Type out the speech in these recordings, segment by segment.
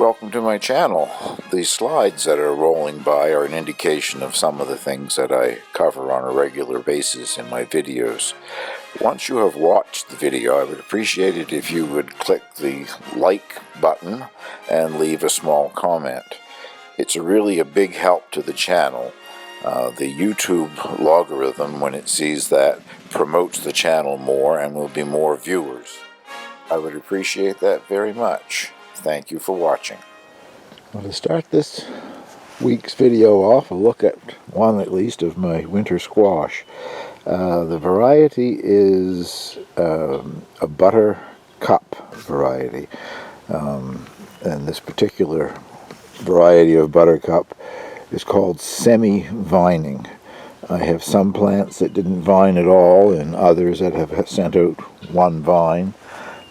Welcome to my channel. These slides that are rolling by are an indication of some of the things that I cover on a regular basis in my videos. Once you have watched the video, I would appreciate it if you would click the like button and leave a small comment. It's really a big help to the channel. The YouTube logarithm, when it sees that, promotes the channel more and will be more viewers. I would appreciate that very much. Thank you for watching. Well, to start this week's video off, a look at one at least of my winter squash. The variety is a buttercup variety, and this particular variety of buttercup is called semi-vining. I have some plants that didn't vine at all and others that have sent out one vine,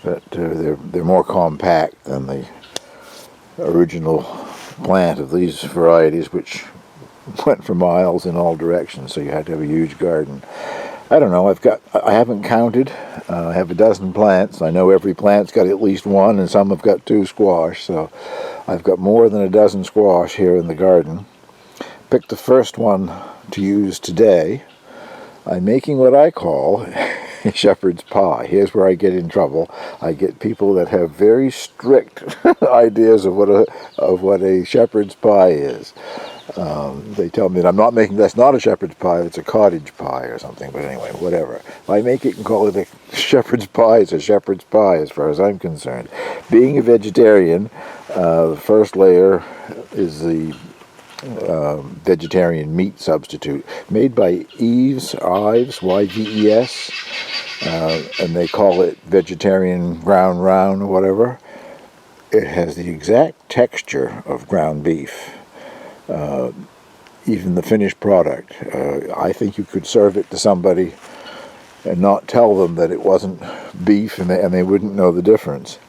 but they're more compact than the original plant of these varieties, which went for miles in all directions, so you had to have a huge garden. I don't know, I haven't counted. I have a dozen plants. I know every plant's got at least one, and some have got 2 squash, so I've got more than a dozen squash here in the garden. Picked the first one to use today. I'm making what I call a shepherd's pie. Here's where I get in trouble. I get people that have very strict ideas of what a shepherd's pie is. They tell me that I'm not making, that's not a shepherd's pie, it's a cottage pie or something, but anyway, whatever. If I make it and call it a shepherd's pie, it's a shepherd's pie as far as I'm concerned. Being a vegetarian, the first layer is the vegetarian meat substitute made by Yves, Y-V-E-S, and they call it vegetarian ground round or whatever. It has the exact texture of ground beef, even the finished product. I think you could serve it to somebody and not tell them that it wasn't beef, and they wouldn't know the difference.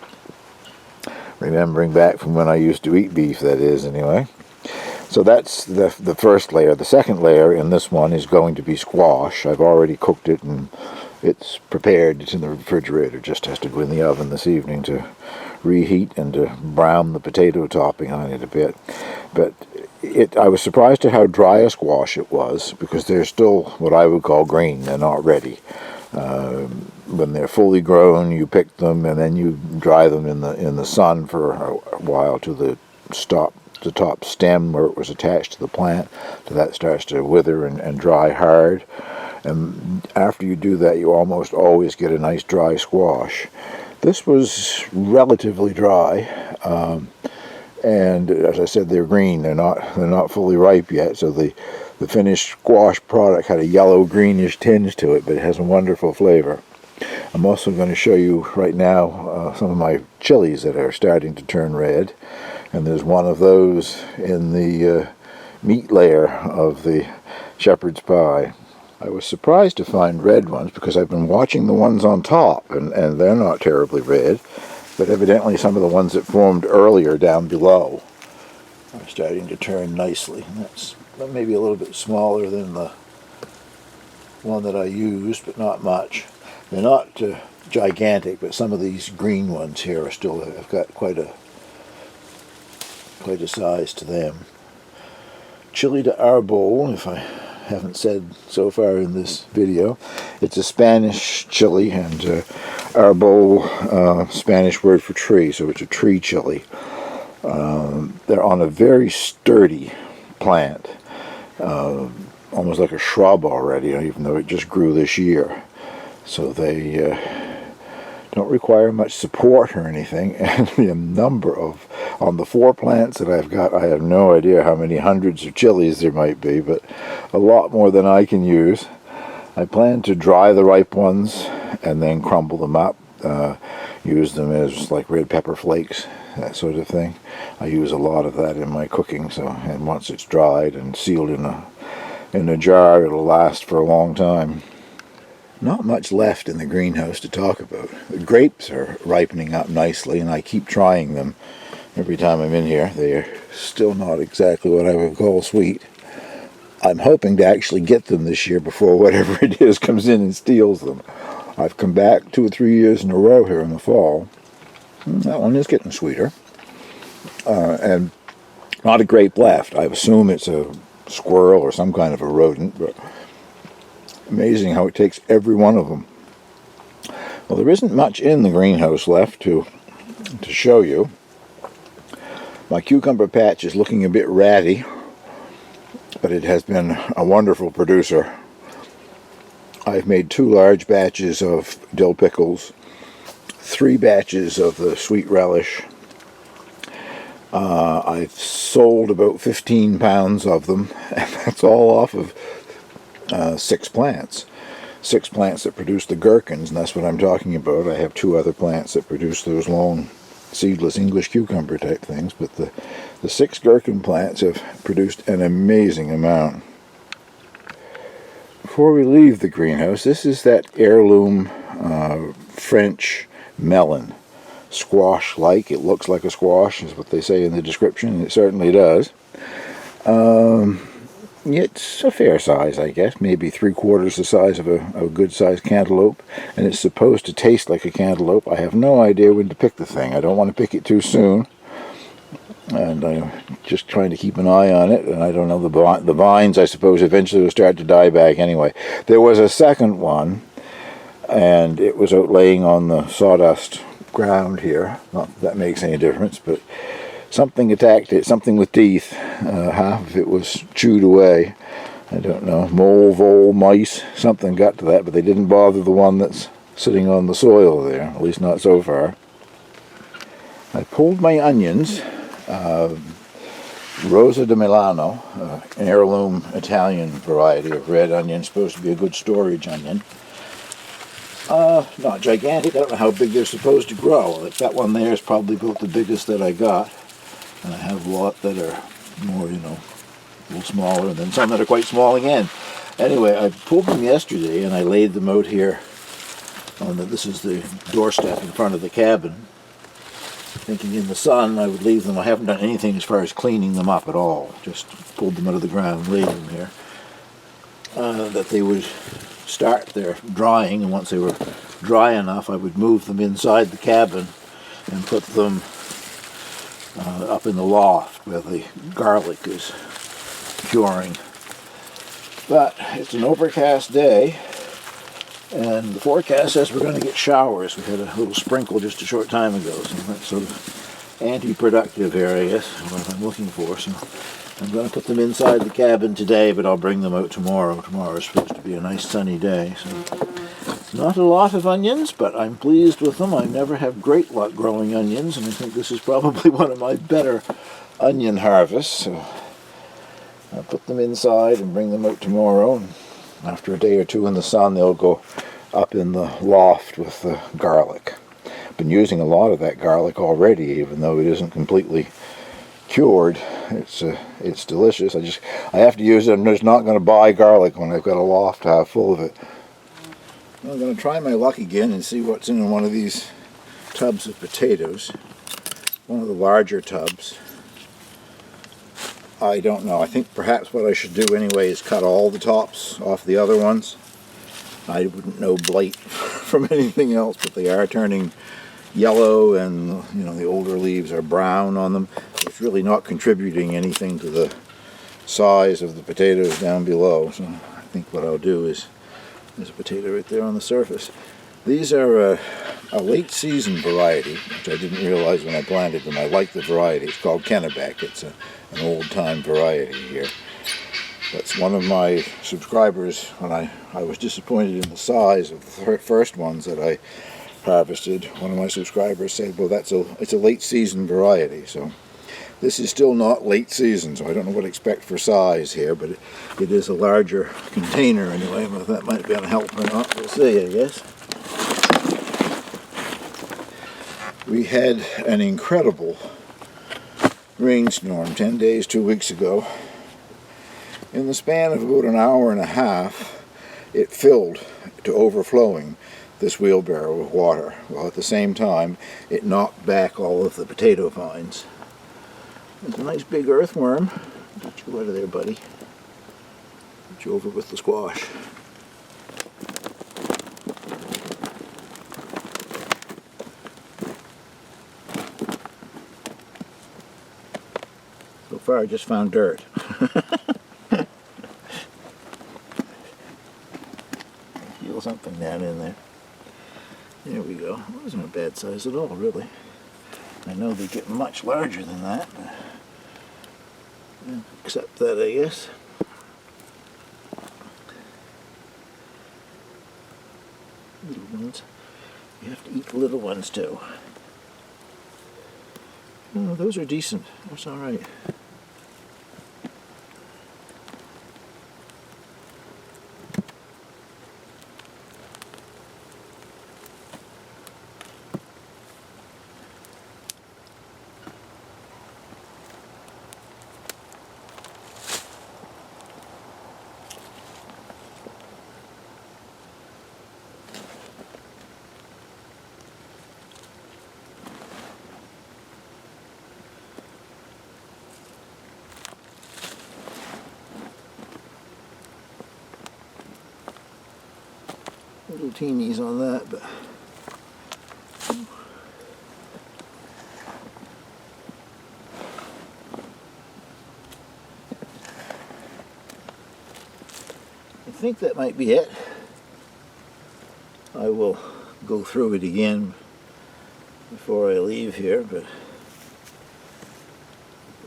Remembering back from when I used to eat beef, that is, anyway. So that's the first layer. The second layer in this one is going to be squash. I've already cooked it and it's prepared. It's in the refrigerator. Just has to go in the oven this evening to reheat and to brown the potato topping on it a bit. But I was surprised at how dry a squash it was, because they're still what I would call green. They're not ready. When they're fully grown, you pick them and then you dry them in the sun for a while till the top stem where it was attached to the plant, till that starts to wither and dry hard. And after you do that, you almost always get a nice dry squash. This was relatively dry, and as I said, they're green. They're not fully ripe yet, so the finished squash product had a yellow greenish tinge to it, but it has a wonderful flavor. I'm also going to show you right now some of my chilies that are starting to turn red. And there's one of those in the meat layer of the shepherd's pie. I was surprised to find red ones because I've been watching the ones on top, and they're not terribly red, but evidently some of the ones that formed earlier down below are starting to turn nicely. And that's maybe a little bit smaller than the one that I used, but not much. They're not gigantic, but some of these green ones here are still, have got quite a size to them. Chili de arbol, if I haven't said so far in this video. It's a Spanish chili, and arbol, Spanish word for tree, so it's a tree chili. They're on a very sturdy plant, almost like a shrub already, even though it just grew this year. So they don't require much support or anything, and the number of, on the 4 plants that I've got, I have no idea how many hundreds of chilies there might be, but a lot more than I can use. I plan to dry the ripe ones and then crumble them up, use them as like red pepper flakes, that sort of thing. I use a lot of that in my cooking, so, and once it's dried and sealed in a jar, it'll last for a long time. Not much left in the greenhouse to talk about. The grapes are ripening up nicely, and I keep trying them every time I'm in here. They are still not exactly what I would call sweet. I'm hoping to actually get them this year before whatever it is comes in and steals them. I've come back 2 or 3 years in a row here in the fall. That one is getting sweeter. and not a grape left. I assume it's a squirrel or some kind of a rodent, but amazing how it takes every one of them. Well, there isn't much in the greenhouse left to show you. My cucumber patch is looking a bit ratty, but it has been a wonderful producer. I've made 2 large batches of dill pickles, 3 batches of the sweet relish. I've sold about 15 pounds of them, and that's all off of 6 plants. 6 plants that produce the gherkins, and that's what I'm talking about. I have 2 other plants that produce those long seedless English cucumber type things, but the 6 gherkin plants have produced an amazing amount. Before we leave the greenhouse, this is that heirloom French melon. Squash-like. It looks like a squash, is what they say in the description, and it certainly does. It's a fair size, I guess, maybe 3/4 the size of a good-sized cantaloupe, and it's supposed to taste like a cantaloupe. I have no idea when to pick the thing. I don't want to pick it too soon, and I'm just trying to keep an eye on it, and I don't know, the vines, I suppose, eventually will start to die back anyway. There was a second one, and it was out laying on the sawdust ground here. Not that that makes any difference, but something attacked it, something with teeth. Half of it was chewed away. I don't know, mole, vole, mice, something got to that, but they didn't bother the one that's sitting on the soil there, at least not so far. I pulled my onions, Rosa di Milano, an heirloom Italian variety of red onion, supposed to be a good storage onion. Not gigantic. I don't know how big they're supposed to grow. Like that one there is probably about the biggest that I got. And I have a lot that are more, a little smaller, and then some that are quite small again. Anyway, I pulled them yesterday, and I laid them out here this is the doorstep in front of the cabin. Thinking in the sun I would leave them. I haven't done anything as far as cleaning them up at all. Just pulled them out of the ground, laid them here. That they would start their drying, and once they were dry enough I would move them inside the cabin and put them up in the loft where the garlic is curing. But it's an overcast day, and the forecast says we're going to get showers. We had a little sprinkle just a short time ago, so that's sort of anti-productive area, what I'm looking for. So I'm going to put them inside the cabin today, but I'll bring them out tomorrow. Tomorrow is supposed to be a nice sunny day. So not a lot of onions, but I'm pleased with them. I never have great luck growing onions, and I think this is probably one of my better onion harvests. So I'll put them inside and bring them out tomorrow. And after a day or two in the sun, they'll go up in the loft with the garlic. I've been using a lot of that garlic already, even though it isn't completely cured. It's delicious. I have to use it. I'm just not going to buy garlic when I've got a loft half full of it. I'm going to try my luck again and see what's in one of these tubs of potatoes. One of the larger tubs. I don't know. I think perhaps what I should do anyway is cut all the tops off the other ones. I wouldn't know blight from anything else, but they are turning yellow, and the older leaves are brown on them. It's really not contributing anything to the size of the potatoes down below. So I think what I'll do is, there's a potato right there on the surface. These are a late season variety, which I didn't realize when I planted them. I like the variety. It's called Kennebec. It's an old time variety here. That's one of my subscribers, when I was disappointed in the size of the first ones that I harvested. One of my subscribers said, well, it's a late season variety. So this is still not late season, so I don't know what to expect for size here, but it is a larger container anyway. But that might be a help or not, we'll see, I guess. We had an incredible rainstorm 10 days, 2 weeks ago. In the span of about an hour and a half, it filled to overflowing this wheelbarrow with water, while at the same time it knocked back all of the potato vines. There's a nice big earthworm. Get you out of there, buddy. Get you over with the squash. far I just found dirt. Feel something down in there. There we go. It wasn't a bad size at all, really. I know they get much larger than that. Accept that, I guess. Little ones. You have to eat the little ones too. Oh, those are decent. That's all right. Little teenies on that, but I think that might be it. I will go through it again before I leave here, but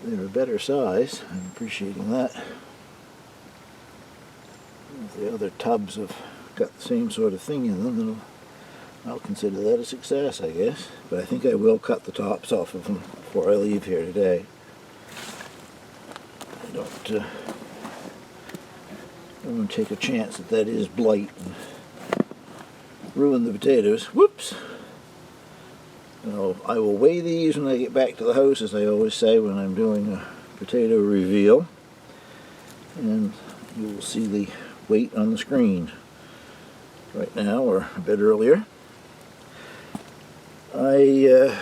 they're a better size. I'm appreciating that. If the other tubs have got the same sort of thing in them, then I'll consider that a success, I guess. But I think I will cut the tops off of them before I leave here today. I don't want to take a chance that is blight and ruin the potatoes. Whoops! I will weigh these when I get back to the house, as I always say when I'm doing a potato reveal. And you will see the weight on the screen right now, or a bit earlier. I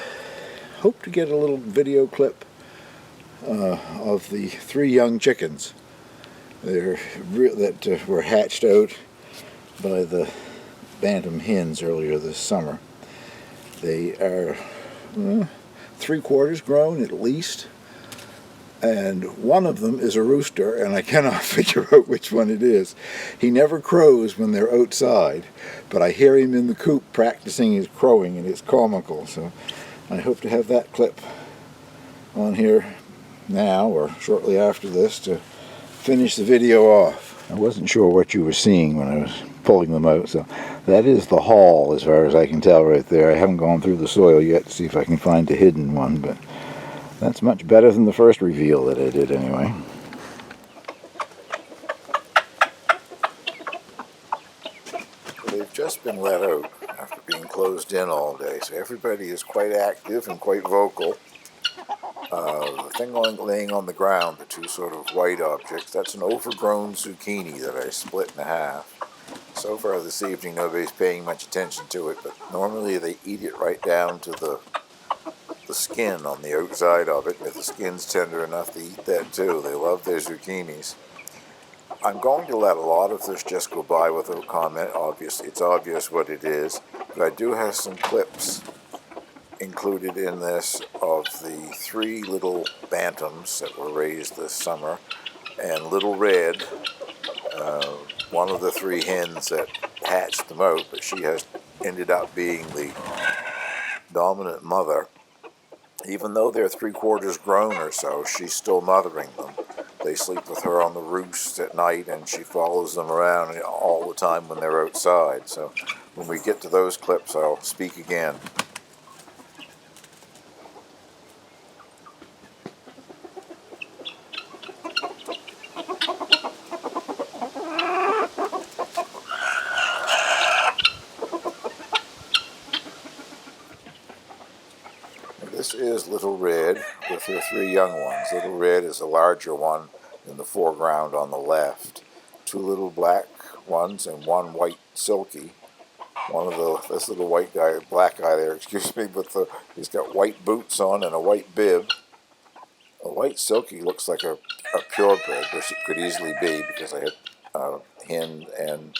hope to get a little video clip of the 3 young chickens that were hatched out by the bantam hens earlier this summer. They are 3/4 grown at least, and one of them is a rooster, and I cannot figure out which one it is. He never crows when they're outside, but I hear him in the coop practicing his crowing, and it's comical. So I hope to have that clip on here now or shortly after this to finish the video off. I wasn't sure what you were seeing when I was pulling them out, so that is the haul as far as I can tell right there. I haven't gone through the soil yet to see if I can find a hidden one, but that's much better than the first reveal that I did anyway. They've just been let out after being closed in all day, so everybody is quite active and quite vocal. The thing laying on the ground, the 2 sort of white objects, that's an overgrown zucchini that I split in half. So far this evening nobody's paying much attention to it, but normally they eat it right down to the skin on the outside of it. If the skin's tender enough, they eat that too. They love their zucchinis. I'm going to let a lot of this just go by without comment. Obviously, it's obvious what it is, but I do have some clips included in this of the 3 little bantams that were raised this summer, and Little Red, one of the 3 hens that hatched them out, but she has ended up being the dominant mother. Even though they're 3/4 grown or so, she's still mothering them. They sleep with her on the roost at night, and she follows them around all the time when they're outside. So when we get to those clips, I'll speak again. This is Little Red with her 3 young ones. Little Red is the larger one in the foreground on the left. 2 little black ones and 1 white silky. This little white guy, black guy there, excuse me, but he's got white boots on and a white bib. A white silky looks like a purebred, which it could easily be because I had hen and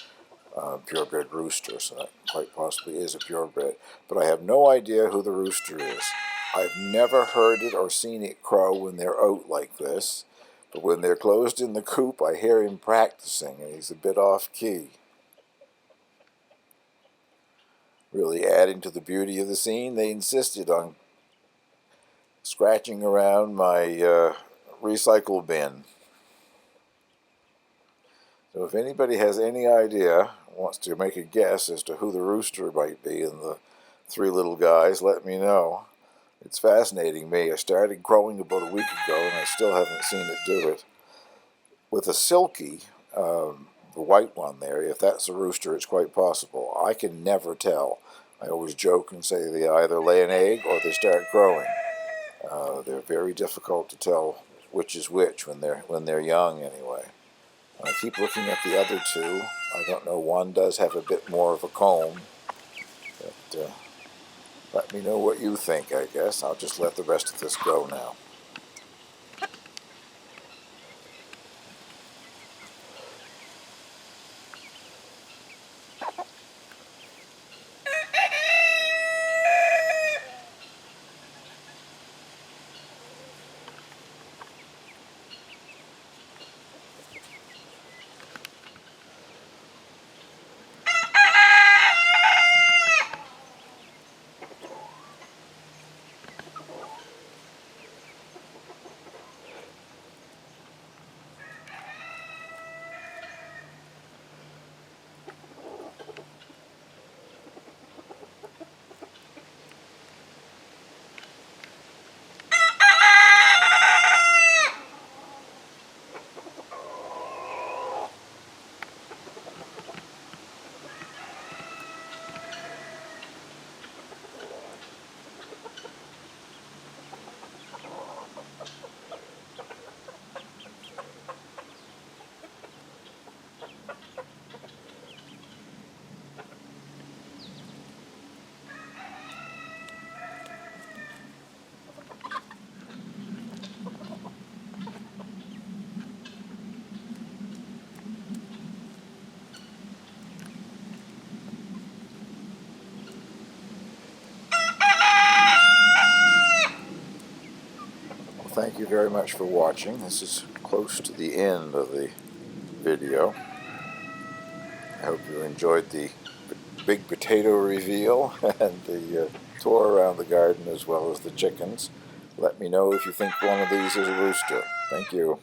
purebred rooster, so that quite possibly is a purebred. But I have no idea who the rooster is. I've never heard it or seen it crow when they're out like this, but when they're closed in the coop, I hear him practicing, and he's a bit off key. Really adding to the beauty of the scene, they insisted on scratching around my recycle bin. So if anybody has any idea, wants to make a guess as to who the rooster might be in the three little guys, let me know. It's fascinating me. I started crowing about a week ago and I still haven't seen it do it. With a silky, the white one there, if that's a rooster, it's quite possible. I can never tell. I always joke and say they either lay an egg or they start crowing. They're very difficult to tell which is which when they're young anyway. I keep looking at the other two. I don't know, one does have a bit more of a comb. But let me know what you think, I guess. I'll just let the rest of this go now. Well, thank you very much for watching. This is close to the end of the video. I hope you enjoyed the big potato reveal and the tour around the garden as well as the chickens. Let me know if you think one of these is a rooster. Thank you.